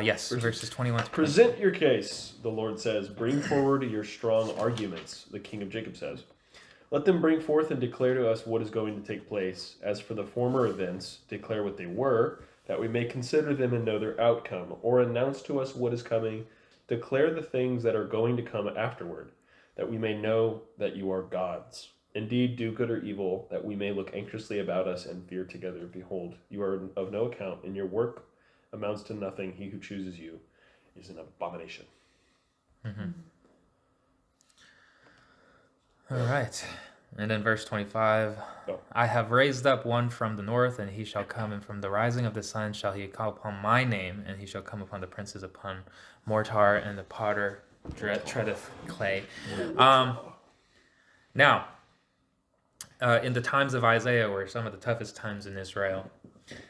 Yes, verses 21 to 22. Present your case, the Lord says. Bring forward your strong arguments, the King of Jacob says. Let them bring forth and declare to us what is going to take place. As for the former events, declare what they were, that we may consider them and know their outcome, or announce to us what is coming. Declare the things that are going to come afterward, that we may know that you are gods. Indeed, do good or evil, that we may look anxiously about us and fear together. Behold, you are of no account, and your work amounts to nothing. He who chooses you is an abomination. Mm-hmm. All right. And then verse 25, I have raised up one from the north, and he shall come, and from the rising of the sun shall he call upon my name, and he shall come upon the princes, upon mortar, and the potter treadeth clay. Now, in the times of Isaiah were some of the toughest times in Israel.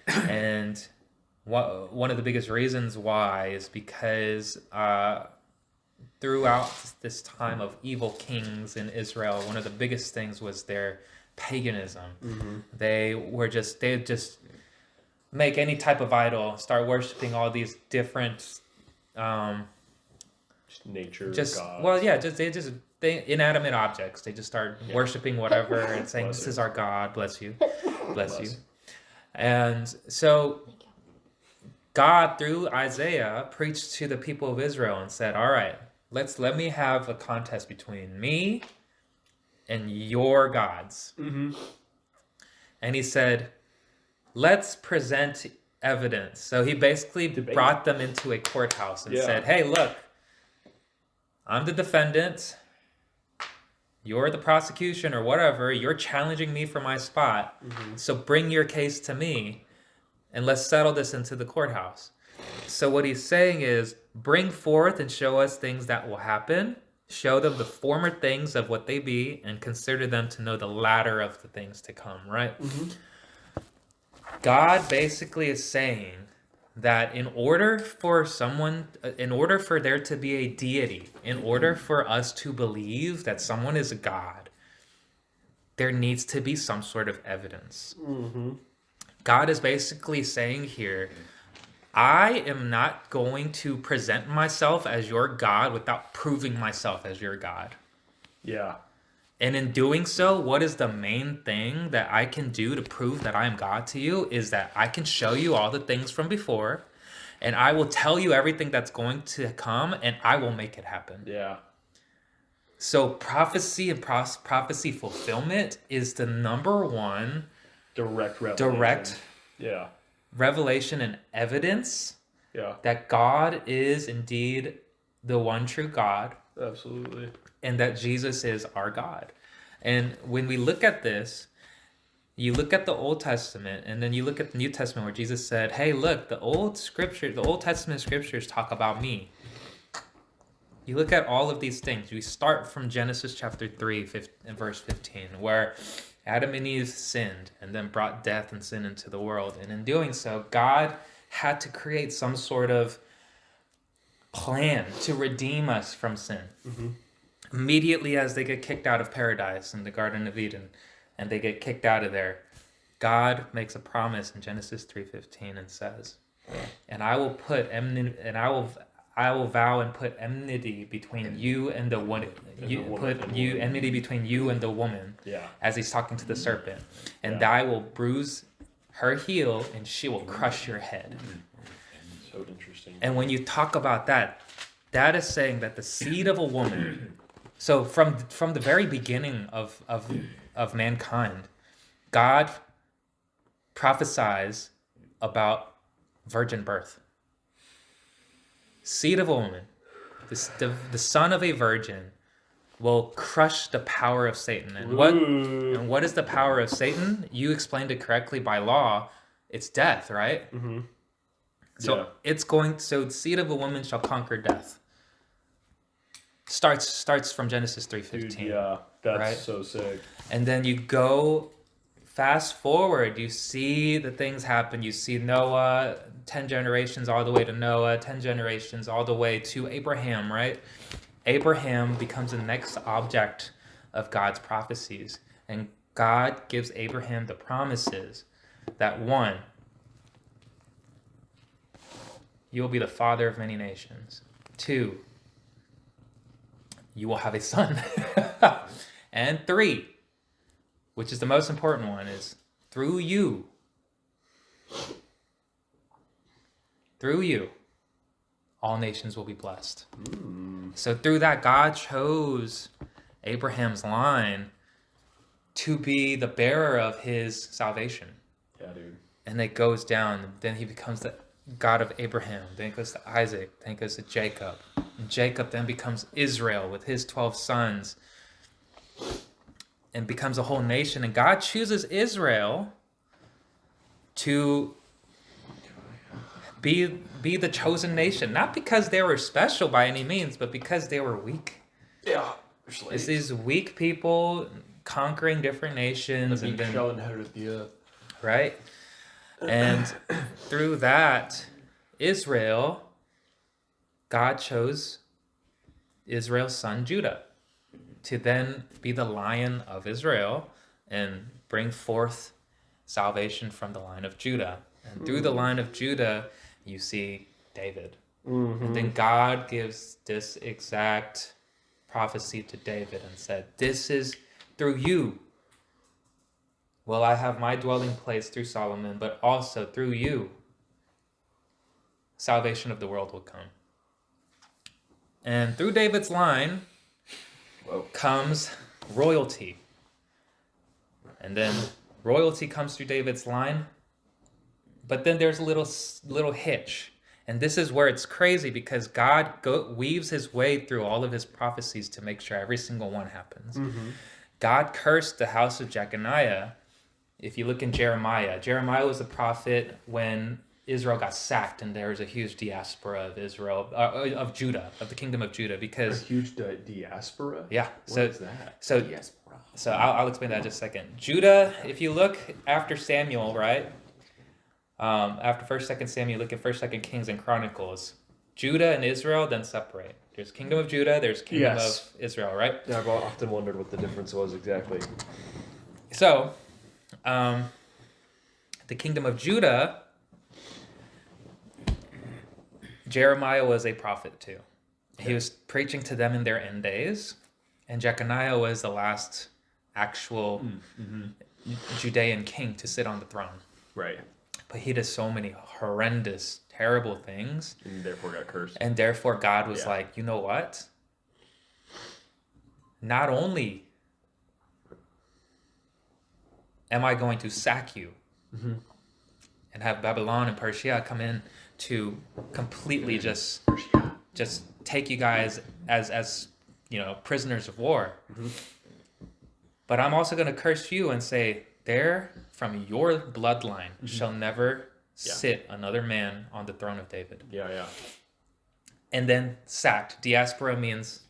And one of the biggest reasons why is because throughout this time of evil kings in Israel, one of the biggest things was their paganism. Mm-hmm. They'd just make any type of idol, start worshiping all these different nature gods. Well, yeah, they inanimate objects. They just start worshiping whatever and saying, "This is our God, bless you, bless you." And so God, through Isaiah, preached to the people of Israel and said, all right, let me have a contest between me and your gods. Mm-hmm. And he said, let's present evidence. So he basically brought them into a courthouse and said, hey, look, I'm the defendant. You're the prosecution or whatever. You're challenging me for my spot. Mm-hmm. So bring your case to me and let's settle this into the courthouse. So what he's saying is, bring forth and show us things that will happen. Show them the former things of what they be, and consider them to know the latter of the things to come, right? Mm-hmm. God basically is saying that in order for there to be a deity, in order for us to believe that someone is a God, there needs to be some sort of evidence. Mm-hmm. God is basically saying here, I am not going to present myself as your God without proving myself as your God. Yeah. And in doing so, what is the main thing that I can do to prove that I am God to you is that I can show you all the things from before, and I will tell you everything that's going to come, and I will make it happen. Yeah. So prophecy and prophecy fulfillment is the number one direct revelation. Revelation and evidence that God is indeed the one true God. Absolutely. And that Jesus is our God. And when we look at this, you look at the Old Testament and then you look at the New Testament where Jesus said, hey, look, the Old Testament scriptures talk about me. You look at all of these things. We start from Genesis chapter 3 and verse 15, where Adam and Eve sinned and then brought death and sin into the world. And in doing so, God had to create some sort of plan to redeem us from sin. Mm-hmm. Immediately as they get kicked out of paradise in the Garden of Eden, and they get kicked out of there, God makes a promise in Genesis 3:15 and says, and I will put I will vow and put enmity between you and the one. Enmity between you and the woman. Yeah. As he's talking to the serpent, and I will bruise her heel, and she will crush your head. So interesting. And when you talk about that, that is saying that the seed of a woman. So from the very beginning of mankind, God prophesies about virgin birth. Seed of a woman, the son of a virgin, will crush the power of Satan. And what is the power of Satan? You explained it correctly by law. It's death, right? Mm-hmm. So the seed of a woman shall conquer death. Starts from Genesis 3:15. Yeah, that's right? So sick. And then you go fast forward, you see the things happen. You see Noah, 10 generations all the way to Noah, 10 generations all the way to Abraham, right? Abraham becomes the next object of God's prophecies. And God gives Abraham the promises that one, you will be the father of many nations. 2, you will have a son. And 3, which is the most important one, is through you, all nations will be blessed. So through that, God chose Abraham's line to be the bearer of his salvation. Yeah, dude. And it goes down. Then he becomes the God of Abraham. Then it goes to Isaac. Then it goes to Jacob. And Jacob then becomes Israel with his 12 sons and becomes a whole nation. And God chooses Israel to be the chosen nation. Not because they were special by any means, but because they were weak. Yeah. It's these weak people conquering different nations. And then, inherited the earth. right? And through that, Israel, God chose Israel's son Judah to then be the Lion of Israel and bring forth salvation from the line of Judah. And through the line of Judah, you see David. And then God gives this exact prophecy to David and said, this is through you. Well, I have my dwelling place through Solomon, but also through you, salvation of the world will come. And through David's line comes royalty. And then royalty comes through David's line. But then there's a little hitch. And this is where it's crazy because God weaves his way through all of his prophecies to make sure every single one happens. God cursed the house of Jeconiah. If you look in Jeremiah was a prophet when Israel got sacked and there was a huge diaspora of Israel, of Judah, of the kingdom of Judah, because a huge diaspora. Yeah. What is that? So I'll explain that in just a second. Judah, if you look after Samuel, right? After 1st, 2nd Samuel, look at 1st, 2nd Kings and Chronicles. Judah and Israel then separate. There's kingdom of Judah, there's kingdom of Israel, right? Yeah, I've often wondered what the difference was exactly. So, the kingdom of Judah, Jeremiah was a prophet too. He was preaching to them in their end days, and Jeconiah was the last actual Judean king to sit on the throne. Right. But he did so many horrendous, terrible things. And therefore got cursed. And therefore God was like, you know what? Not only am I going to sack you and have Babylon and Persia come in to completely just take you guys as prisoners of war. But I'm also going to curse you and say, there from your bloodline shall never sit another man on the throne of David. Yeah. And then sacked. Diaspora means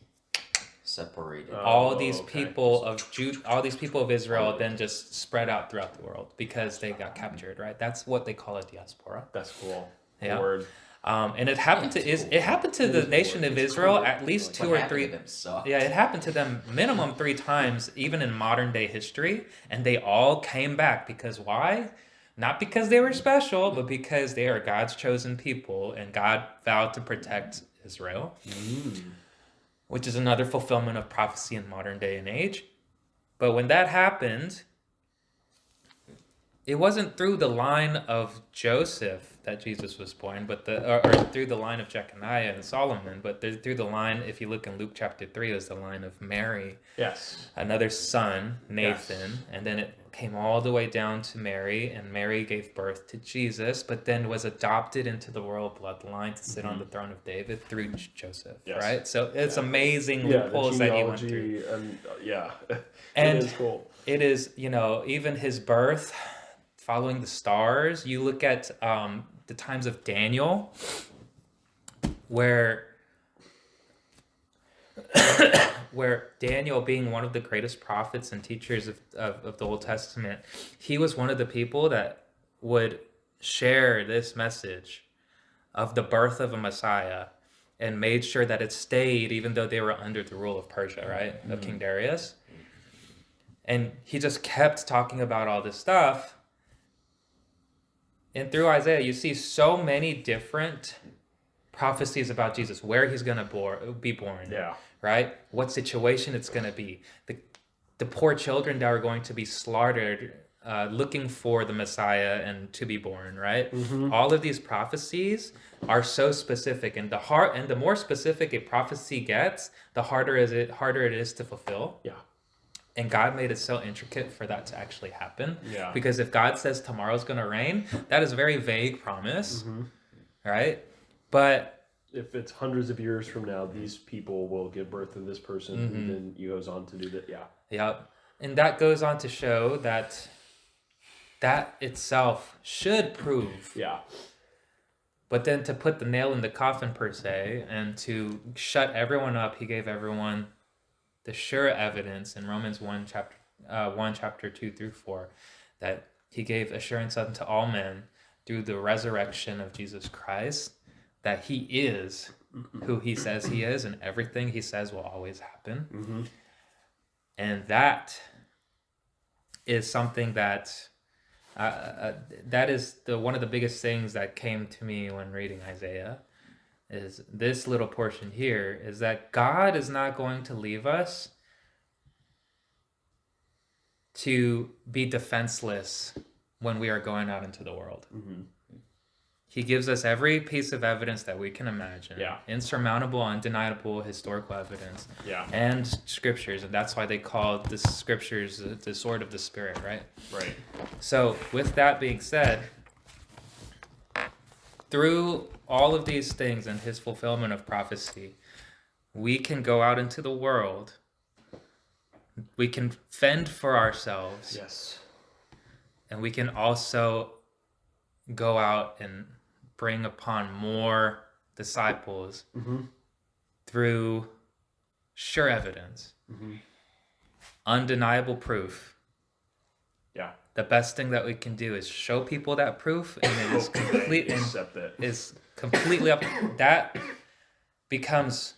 separated. All these people of Israel then just spread out throughout the world because they got captured, right? That's what they call a diaspora. That's cool. Yeah. Word. And it happened to the nation of Israel at least 2 or 3. Yeah, it happened to them minimum 3 times, even in modern day history, and they all came back because why? Not because they were special, but because they are God's chosen people, and God vowed to protect Israel, which is another fulfillment of prophecy in modern day and age. But when that happened, it wasn't through the line of Joseph that Jesus was born, but or through the line of Jeconiah and Solomon, but through the line, if you look in Luke chapter 3, it was the line of Mary. Yes. Another son, Nathan, and then it came all the way down to Mary, and Mary gave birth to Jesus, but then was adopted into the royal bloodline to sit on the throne of David through Joseph, right? So it's amazing loopholes that he went through. And it is cool. It is, even his birth, following the stars. You look at the times of Daniel, where Daniel, being one of the greatest prophets and teachers of the Old Testament, he was one of the people that would share this message of the birth of a Messiah and made sure that it stayed even though they were under the rule of Persia, right? Of King Darius. And he just kept talking about all this stuff. And through Isaiah, you see so many different prophecies about Jesus, where he's going to be born, Yeah. right? What situation it's going to be. The poor children that are going to be slaughtered looking for the Messiah and to be born, right? All of these prophecies are so specific, and the more specific a prophecy gets, the harder it is to fulfill. Yeah. And God made it so intricate for that to actually happen. Yeah. Because if God says tomorrow's going to rain, that is a very vague promise, right? But if it's hundreds of years from now, these people will give birth to this person, and then he goes on to do that. Yeah. yeah, and that goes on to show that itself should prove. Yeah. But then to put the nail in the coffin per se, and to shut everyone up, he gave everyone the sure evidence in Romans 1 chapter 2 through 4, that he gave assurance unto all men through the resurrection of Jesus Christ, that he is who he says he is, and everything he says will always happen. And that is something that that is one of the biggest things that came to me when reading Isaiah, is this little portion here, is that God is not going to leave us to be defenseless when we are going out into the world. He gives us every piece of evidence that we can imagine. Yeah. Insurmountable, undeniable historical evidence. Yeah. And scriptures. And that's why they call the scriptures the sword of the Spirit, right? Right. So with that being said, through all of these things and his fulfillment of prophecy, we can go out into the world. We can fend for ourselves. Yes. And we can also go out and bring upon more disciples through sure evidence, undeniable proof. Yeah. The best thing that we can do is show people that proof, and it is Accept it. is completely up. That becomes,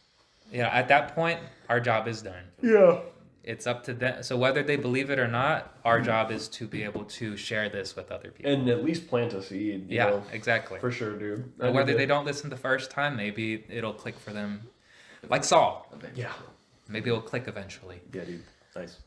at that point, our job is done. Yeah. It's up to them. So whether they believe it or not, our job is to be able to share this with other people. And at least plant a seed. You know, exactly. for sure, dude. And whether they don't listen the first time, maybe it'll click for them. Like Saul. Yeah. Maybe it'll click eventually. Yeah, dude. Nice.